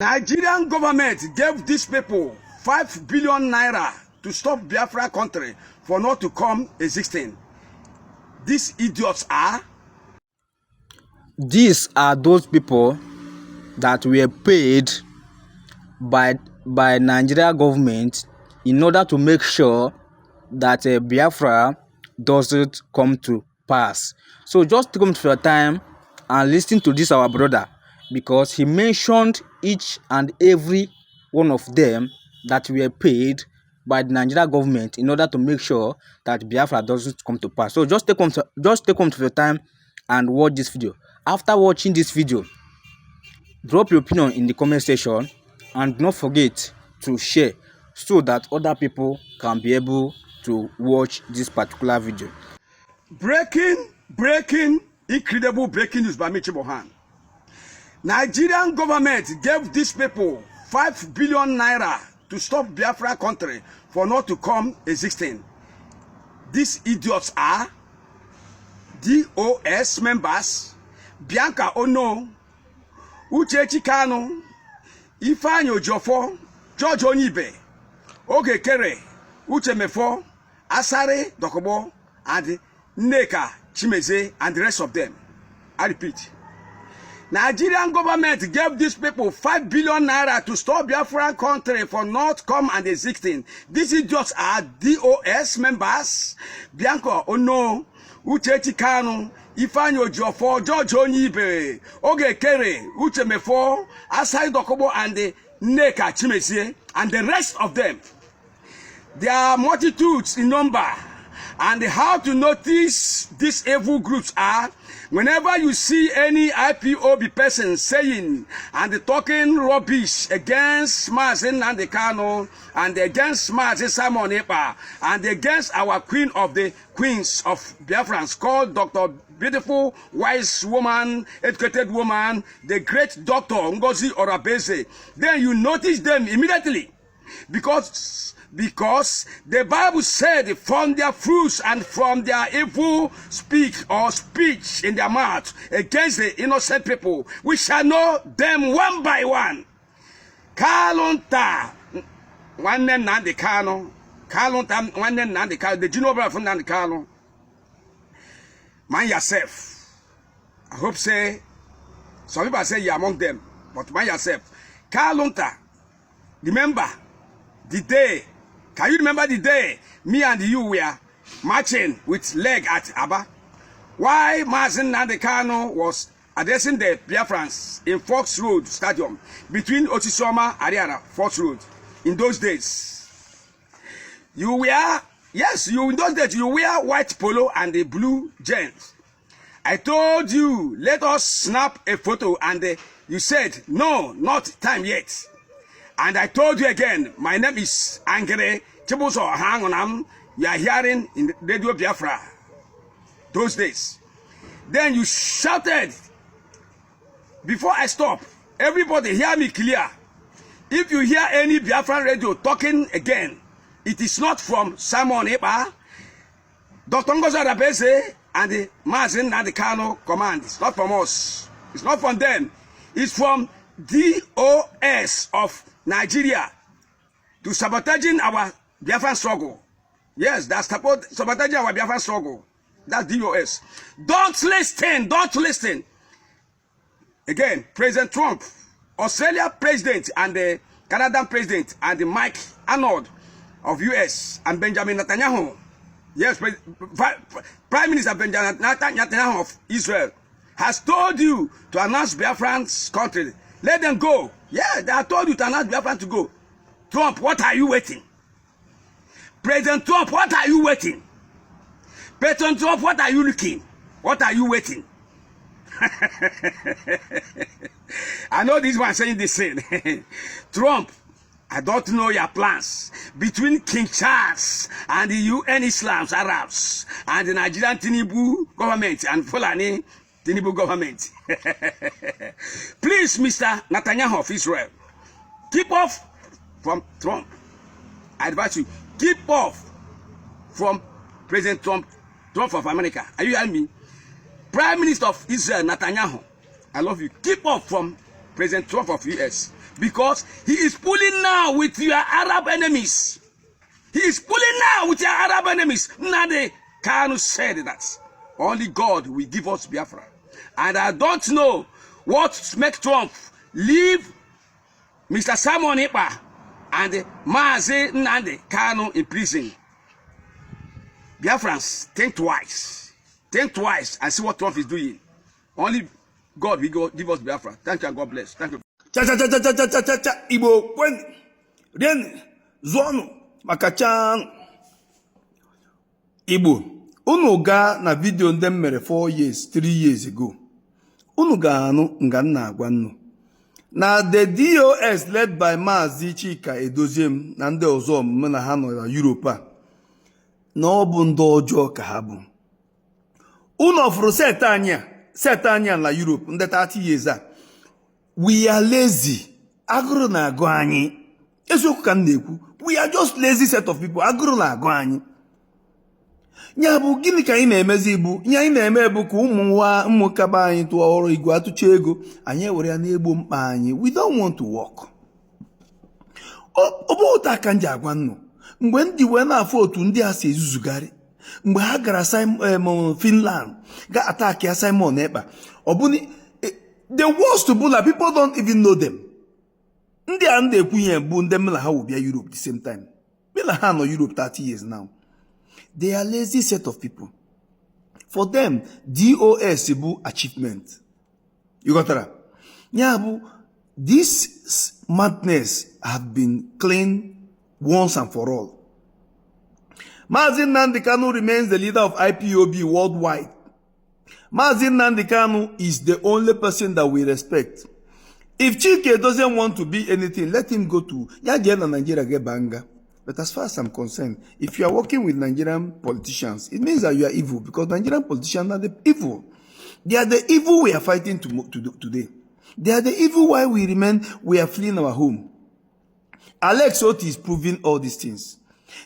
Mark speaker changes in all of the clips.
Speaker 1: Nigerian government gave these people 5 billion naira to stop Biafra country for not to come existing. These idiots are?
Speaker 2: These are those people that were paid by Nigeria government in order to make sure that Biafra doesn't come to pass. So just take your time and listen to this our brother, because he mentioned each and every one of them that were paid by the Nigeria government in order to make sure that Biafra doesn't come to pass. So just take your time and watch this video. After watching this video, drop your opinion in the comment section and don't forget to share so that other people can be able to watch this particular video.
Speaker 1: Incredible breaking news by Michi Bohan. Nigerian government gave these people 5 billion naira to stop Biafra country for not to come existing. These idiots are DOS members, Bianca Ono, Uchechi Kano, Ifeanyi Ojofo, George Onibe, Ogekere, Uchemefo, Asare Dokobo, and Nneka Chimeze, and the rest of them. I repeat. Nigerian government gave these people 5 billion naira to stop Biafran country for not come and existing. These idiots are DOS members, Bianca Ono, Uchechi Kanu, Ifeanyi Ojofo, George Onibe, Ogekere, Uchemefo, Asai Dokobo, and Nneka Chimeze, and the rest of them. There are multitudes in number. And how to notice these evil groups are, whenever you see any IPOB person saying and talking rubbish against Mazen and the Kano, and against Mazen Simon Epa, and against our queen of the queens of Biafrans, called Dr. Beautiful, wise woman, educated woman, the great Dr. Ngozi Orabeze, then you notice them immediately. Because the Bible said from their fruits and from their evil speech in their mouth against the innocent people, we shall know them one by one. Kalunta, one name Nandi Kano, Kalunta, one name Nandi Kano, the Genova from Nandi Kano. Mind yourself. I hope say, some people say you're among them, but mind yourself. Kalunta, remember the day. Can you remember the day me and you were marching with leg at Aba? Why Mazen Nandekano was addressing the Biafrans in Fox Road Stadium between Otisoma and Ariana, Fox Road, in those days. You wear, yes, in those days you wear white polo and the blue jeans. I told you, let us snap a photo, and you said, no, not time yet. And I told you again, my name is Angere Chibuso Hangonam. You are hearing in Radio Biafra those days. Then you shouted, before I stop, everybody hear me clear. If you hear any Biafran radio talking again, it is not from Simon Epa, Dr. Ngozi Orabeze, and the Mazen and the Kano command. It's not from us. It's not from them. It's from DOS of Nigeria to sabotaging our Biafran struggle. Yes, that's sabotaging our Biafran struggle. That's DOS. Don't listen. Again, President Trump, Australia president, and the Canadian president, and the Mike Arnold of US, and Benjamin Netanyahu. Yes, Prime Minister Benjamin Netanyahu of Israel has told you to announce Biafran's country. Let them go. Yeah, they have told you to announce Biafran to go. Trump, what are you waiting? President Trump, what are you waiting? President Trump, what are you looking? What are you waiting? I know this one saying this thing. Trump, I don't know your plans between King Charles and the UN Islam's Arabs and the Nigerian Tinubu government and Fulani Tinubu government. Please, Mr. Netanyahu of Israel, keep off from Trump. I advise you, keep off from President Trump of America. Are you hearing me? Prime Minister of Israel, Netanyahu, I love you. Keep off from President Trump of US. Because he is pulling now with your Arab enemies. He is pulling now with your Arab enemies. Nnamdi Kanu said that only God will give us Biafra. And I don't know what makes Trump leave Mr. Simon Ekpa and Mazi Nnamdi Kanu in prison. Biafrans, think twice. Think twice and see what Trump is doing. Only God will give us Biafra. Thank you and God bless. Thank you.
Speaker 3: Cha Igbo kwen rien zonu makachan Igbo unu ga na video ndị mere 4 years 3 years ago unu ga anu nga nna agwa nnu na the DOS led by Mazi Chika Edoziem na ndị ọzọ omume na ha nọ na Europe a na ọ bụ ndị ọjọọ ka ha bụ unu ofuru set anya na Europe ndị 30 years a we are lazy. Agụrụ na-agụ anyị. Eziokwu ka m na-ekwu. We are just lazy set of people. Agụrụ na-agụ anyị. Nya bụ gịnị ka anyị na-emezi bụ? Nye anyị na-eme bụ ka ụmụ kaba anyị tụọ ọrụ igwe atụcha ego. Anyị ewere ya na-egbo mkpa anyị. We don't want to work. Ọ bụ ụta ka nji agwa nnụ. Mgbe ndị wee na-afụ otu ndị a si ezuzugharị. Mgbe ha gara Finland ga attack ya Simon Ekpa. Ọ bụ the worst to Bula, people don't even know them. Ndị a ndị ekwunye bụ ndị mela ha will be Europe the same time. Mela ha no Europe 30 years now. They are lazy set of people. For them, DOS bụ achievement. You got that? Yeah, this madness have been cleaned once and for all. Mazi Nnamdi Kanu remains the leader of IPOB worldwide. Mazi Nnamdi Kanu is the only person that we respect. If Chike doesn't want to be anything, let him go to Nigeria get banga. But as far as I'm concerned, if you are working with Nigerian politicians, it means that you are evil, because Nigerian politicians are the evil. They are the evil we are fighting today. They are the evil why we are fleeing our home. Alex Oti is proving all these things.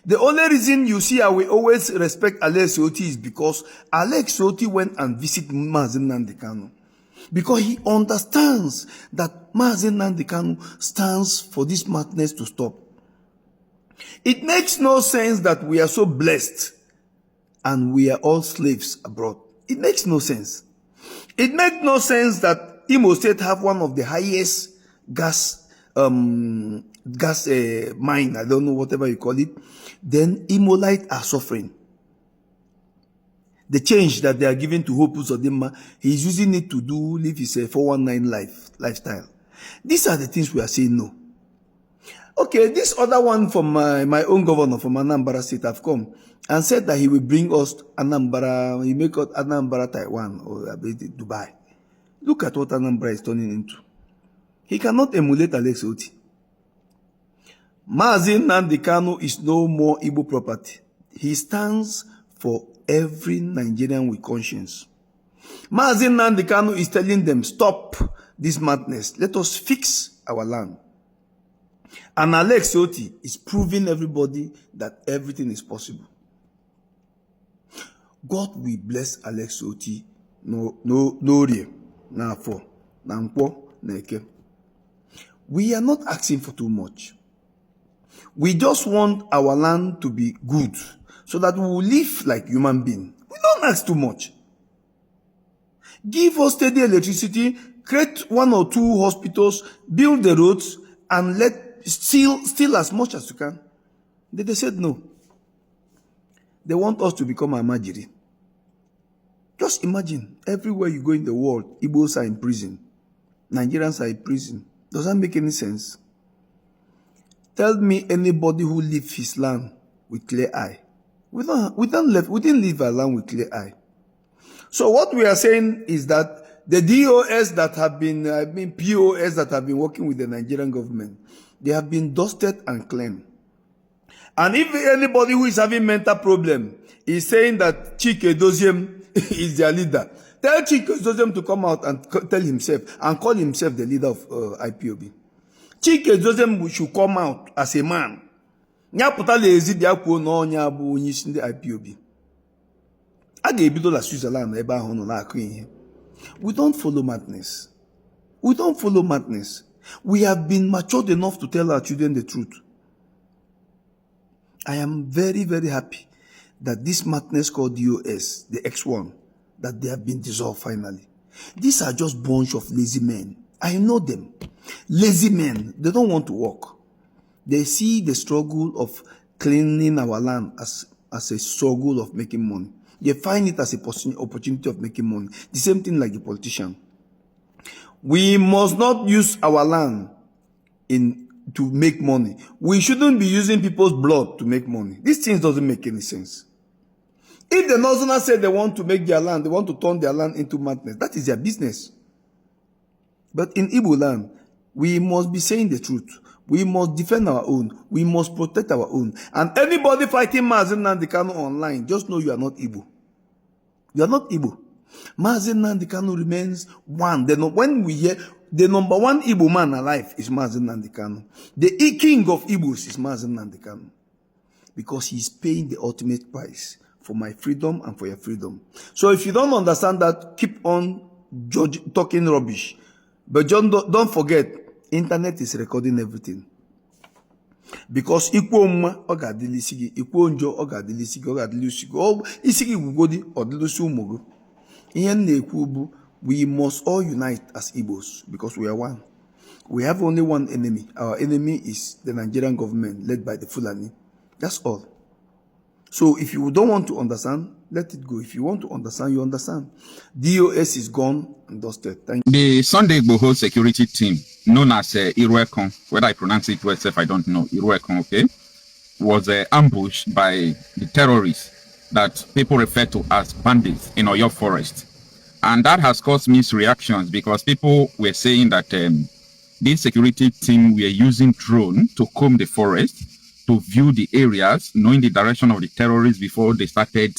Speaker 3: The only reason you see we always respect Alex Oti is because Alex Oti went and visited Mazi Nnamdi Kanu. Because he understands that Mazi Nnamdi Kanu stands for this madness to stop. It makes no sense that we are so blessed and we are all slaves abroad. It makes no sense. It makes no sense that Imo State have one of the highest gas mine, I don't know, whatever you call it. Then Imolite are suffering. The change that they are giving to Hope Uzodinma, he is using it to live his 419 lifestyle. These are the things we are saying no. Okay, this other one from my own governor from Anambra State have come and said that he will bring us Anambra, he make us Anambra Taiwan or Dubai. Look at what Anambra is turning into. He cannot emulate Alex Oti. Mazi Nnamdi Kanu is no more Igbo property. He stands for every Nigerian with conscience. Mazi Nnamdi Kanu is telling them, stop this madness. Let us fix our land. And Alex Oti is proving everybody that everything is possible. God will bless Alex Oti. We are not asking for too much. We just want our land to be good so that we will live like human beings. We don't ask too much. Give us steady electricity, create 1 or 2 hospitals, build the roads, and steal as much as you can. They said no. They want us to become a Amajiri. Just imagine, everywhere you go in the world, Igbos are in prison. Nigerians are in prison. Does that make any sense? Tell me anybody who leaves his land with clear eye. We didn't leave our land with clear eye. So what we are saying is that the DOS that have been, POS that have been working with the Nigerian government, they have been dusted and cleaned. And if anybody who is having mental problem is saying that Chike Edoziem is their leader, tell Chike Edoziem to come out and tell himself and call himself the leader of IPOB. Chike Edoziem should come out as a man. Nyaputa lezi dia kwuo na onya bụ onye isi ndị IPOB. A ga-ebido la Switzerland ebe ahụ nọ na-akụ ihe. We don't follow madness. We don't follow madness. We have been matured enough to tell our children the truth. I am very, very happy that this madness called DOS, the X1, that they have been dissolved finally. These are just bunch of lazy men. I know them. Lazy men. They don't want to work. They see the struggle of cleaning our land as a struggle of making money. They find it as a opportunity of making money. The same thing like the politician. We must not use our land to make money. We shouldn't be using people's blood to make money. These things doesn't make any sense. If the Northerners say they want to make their land, they want to turn their land into madness, that is their business. But in Igbo land, we must be saying the truth. We must defend our own. We must protect our own. And anybody fighting Mazi Nnamdi Kanu online, just know you are not Igbo. You are not Igbo. Mazi Nnamdi Kanu remains one. When we hear the number one Igbo man alive is Mazi Nnamdi Kanu. The king of Igbos is Mazi Nnamdi Kanu. Because he is paying the ultimate price for my freedom and for your freedom. So if you don't understand that, keep on talking rubbish. But John, don't forget, internet is recording everything. Because ikwo mma ọ ga-adịlị isi gị, ikwo njọ ọ ga-adịlị isi gị, ọ ga-adịlị isi gị, isi gị gwugodi ọ dịlị isi ụmụ gị. Ihe m na-ekwu bụ, we must all unite as Igbos because we are one. We have only one enemy. Our enemy is the Nigerian government led by the Fulani. That's all. So if you don't want to understand, let it go. If you want to understand, you understand. DOS is gone and dusted. Thank you.
Speaker 4: The Sunday Igboho security team, known as Iruekon, whether I pronounce it well, I don't know, Iruekon, okay, was ambushed by the terrorists that people refer to as bandits in Oyo Forest. And that has caused mixed reactions because people were saying that this security team were using drone to comb the forest to view the areas, knowing the direction of the terrorists before they started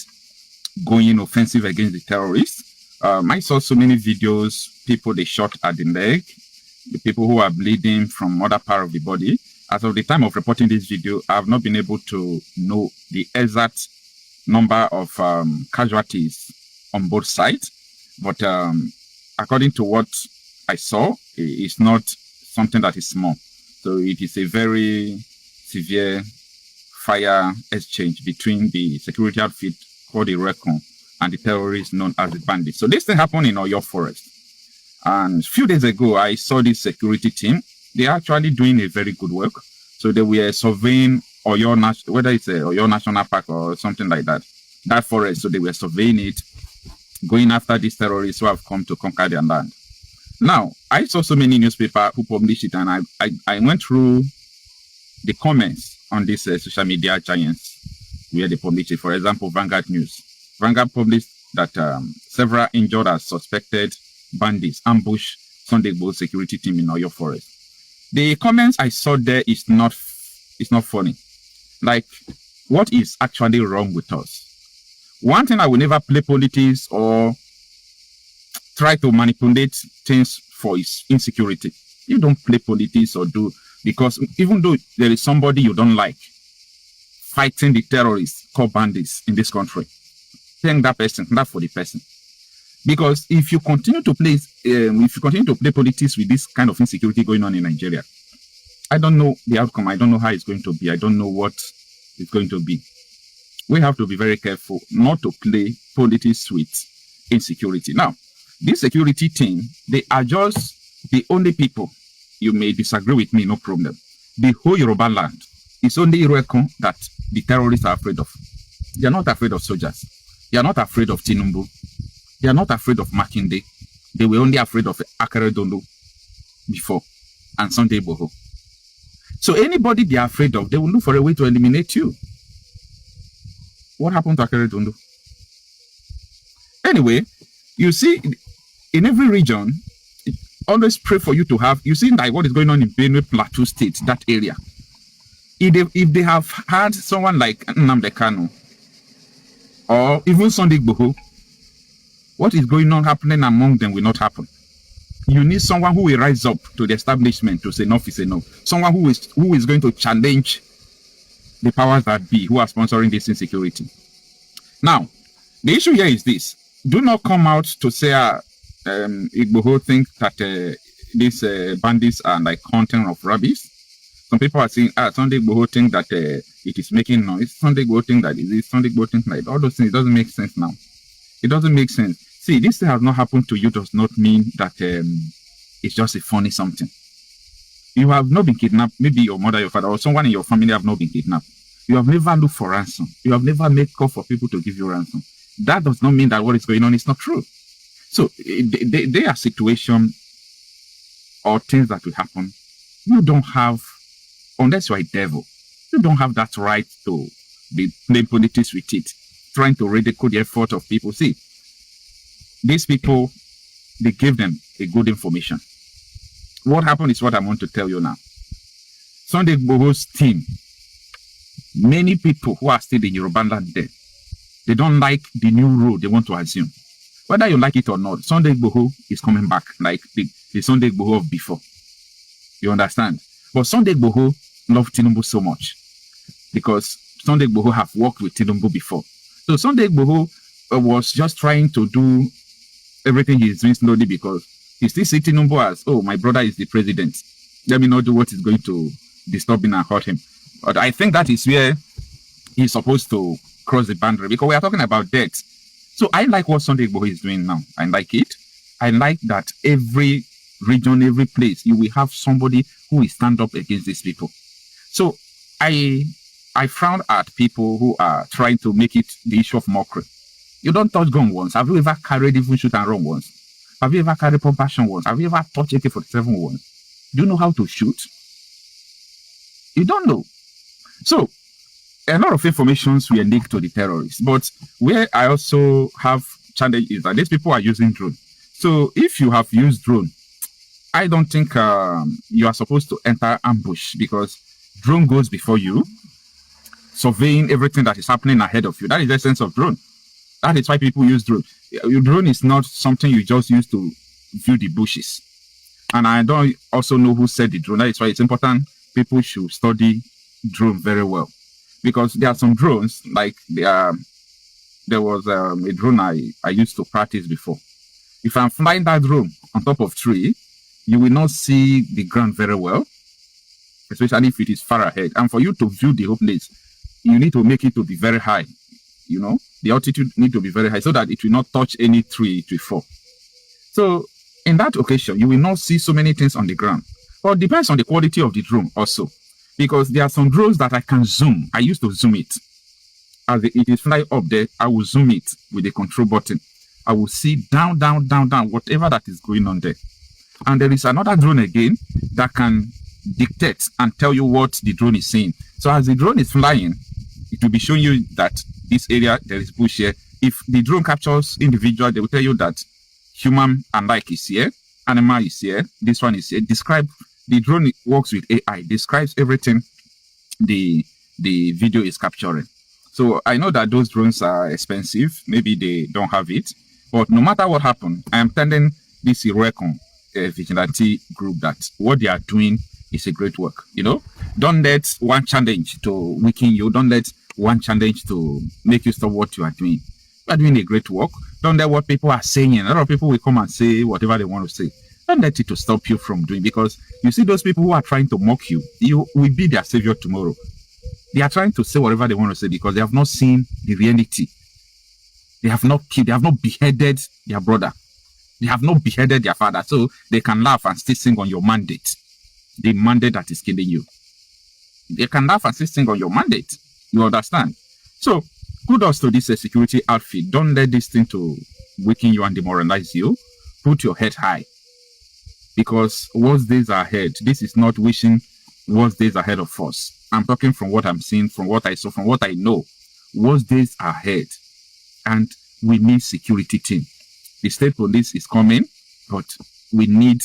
Speaker 4: going offensive against the terrorists. I saw so many videos, people they shot at the leg, the people who are bleeding from other part of the body. As of the time of reporting this video, I have not been able to know the exact number of casualties on both sides. But according to what I saw, it's not something that is small. So it is a very severe fire exchange between the security outfit called the Recon and the terrorists known as the bandits. So this thing happened in Oyo Forest. And a few days ago, I saw this security team. They are actually doing a very good work. So they were surveying Oyo, whether it's a Oyo National Park or something like that, that forest. So they were surveying it, going after these terrorists who have come to conquer their land. Now, I saw so many newspapers who published it, and I went through the comments on these social media giants where they published it. For example, Vanguard News. Vanguard published that several injured as suspected bandits ambushed Sunday Igboho security team in Oyo Forest. The comments I saw there is not funny. Like, what is actually wrong with us? One thing, I will never play politics or try to manipulate things for its insecurity. You don't play politics or do, because even though there is somebody you don't like fighting the terrorists called bandits in this country, thank that person, not for the person. Because if you continue to play, politics with this kind of insecurity going on in Nigeria, I don't know the outcome. I don't know how it's going to be. I don't know what it's going to be. We have to be very careful not to play politics with insecurity. Now, this security team, they are just the only people. You may disagree with me, no problem. The whole Yoruba land is only Iruekon that the terrorists are afraid of. They are not afraid of soldiers. They are not afraid of Tinubu. They are not afraid of Makinde. They were only afraid of Akeredolu before and Sunday Igboho. So anybody they are afraid of, they will look for a way to eliminate you. What happened to Akeredolu? Anyway, you see, in every region, always pray for you to have, you see like what is going on in Benue Plateau State, that area. If they have had someone like Nnamdi Kanu or even Sunday Igboho, what is going on happening among them will not happen. You need someone who will rise up to the establishment to say enough is enough. Someone who is going to challenge the powers that be who are sponsoring this insecurity. Now, the issue here is this. Do not come out to say Igboho think that these bandits are like hunting of rabbits. Some people are saying, Sunday Igboho think that it is making noise. Sunday Igboho think that it is. Sunday Igboho think like all those things. It doesn't make sense now. It doesn't make sense. See, this thing has not happened to you does not mean that it's just a funny something. You have not been kidnapped. Maybe your mother, your father, or someone in your family have not been kidnapped. You have never looked for ransom. You have never made call for people to give you ransom. That does not mean that what is going on is not true. So there are situations or things that will happen. You don't have, unless you are a devil, you don't have that right to be playing politics with it, trying to ridicule the effort of people. See, these people, they gave them a good information. What happened is what I want to tell you now. Sunday Igboho's team, many people who are still in Yoruba land there, they don't like the new rule they want to assume. Whether you like it or not, Sunday Igboho is coming back like the Sunday Igboho of before. You understand? But Sunday Igboho loved Tinubu so much because Sunday Igboho have worked with Tinubu before. So Sunday Igboho was just trying to do everything he's doing slowly because he still see Tinubu as, oh, my brother is the president. Let me not do what is going to disturb him and hurt him. But I think that is where he's supposed to cross the boundary because we are talking about debt. So I like what Sunday Igboho is doing now. I like it. I like that every region, every place, you will have somebody who will stand up against these people. So I frown at people who are trying to make it the issue of mockery. You don't touch gun once. Have you ever carried even shoot and run once? Have you ever carried pump action once? Have you ever touched AK-47 once? Do you know how to shoot? You don't know. So a lot of informations were linked to the terrorists, but where I also have challenge is that these people are using drone. So if you have used drone, I don't think you are supposed to enter ambush because drone goes before you, surveying everything that is happening ahead of you. That is the essence of drone. That is why people use drone. Your drone is not something you just use to view the bushes. And I don't also know who said the drone. That is why it's important people should study drone very well. Because there are some drones, like there was a drone I used to practice before. If I'm flying that drone on top of tree, you will not see the ground very well, especially if it is far ahead. And for you to view the whole place, you need to make it to be very high. You know, the altitude need to be very high so that it will not touch any tree, it will fall. So in that occasion, you will not see so many things on the ground. But it depends on the quality of the drone also. Because there are some drones that I can zoom. I used to zoom it. As it is flying up there, I will zoom it with the control button. I will see down, whatever that is going on there. And there is another drone again that can dictate and tell you what the drone is saying. So as the drone is flying, it will be showing you that this area, there is bush here. If the drone captures individual, they will tell you that human and like is here, animal is here, this one is here. Describe. The drone works with AI, describes everything the video is capturing. So I know that those drones are expensive. Maybe they don't have it. But no matter what happened, I am telling this Iroecon vigilante group that what they are doing is a great work. You know, don't let one challenge to weaken you. Don't let one challenge to make you stop what you are doing. You are doing a great work. Don't let what people are saying. A lot of people will come and say whatever they want to say. Don't let it to stop you from doing, because you see those people who are trying to mock you, you will be their savior tomorrow. They are trying to say whatever they want to say because they have not seen the reality. They have not killed, they have not beheaded their brother. They have not beheaded their father. So they can laugh and still sing on your mandate. The mandate that is killing you. They can laugh and still sing on your mandate. You understand? So kudos to this security outfit. Don't let this thing to weaken you and demoralize you. Put your head high. Because worse days are ahead. This is not wishing worse days ahead of us. I'm talking from what I'm seeing, from what I saw, from what I know. Worse days are ahead. And we need security team. The state police is coming, but we need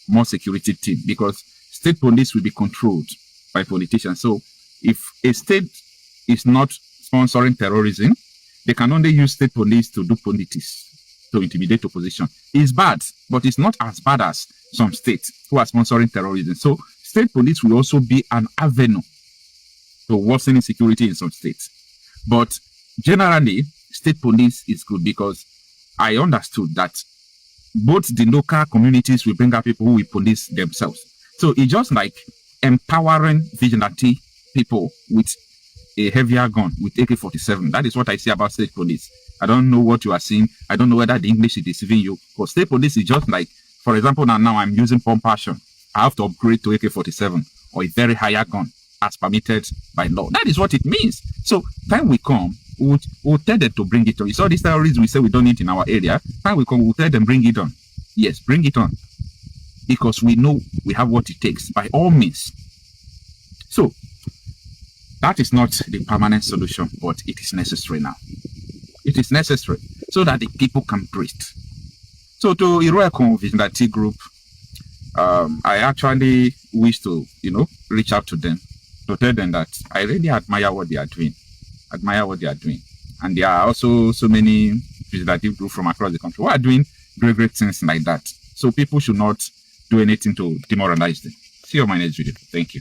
Speaker 4: more security team because state police will be controlled by politicians. So if a state is not sponsoring terrorism, they can only use state police to do politics, to intimidate opposition. It's bad, but it's not as bad as some states who are sponsoring terrorism. So state police will also be an avenue to worsen insecurity in some states. But generally, state police is good because I understood that both the local communities will bring out people who will police themselves. So it's just like empowering vigilante people with a heavier gun, with AK-47. That is what I see about state police. I don't know what you are seeing. I don't know whether the English is deceiving you. But state police is just like, for example, now I'm using pump action. I have to upgrade to AK-47 or a very higher gun as permitted by law. That is what it means. So time will come, we'll tell them to bring it on. It's all these terrorists we say we don't need in our area. Time will come, we'll tell them bring it on. Yes, bring it on. Because we know we have what it takes by all means. So that is not the permanent solution, but it is necessary now. It is necessary so that the people can breathe. So to Iroeko Vigilante Group, I actually wish to, reach out to them to tell them that I really admire what they are doing. And there are also so many vigilante groups from across the country who are doing great, great things like that. So people should not do anything to demoralize them. See you on my next video. Thank you.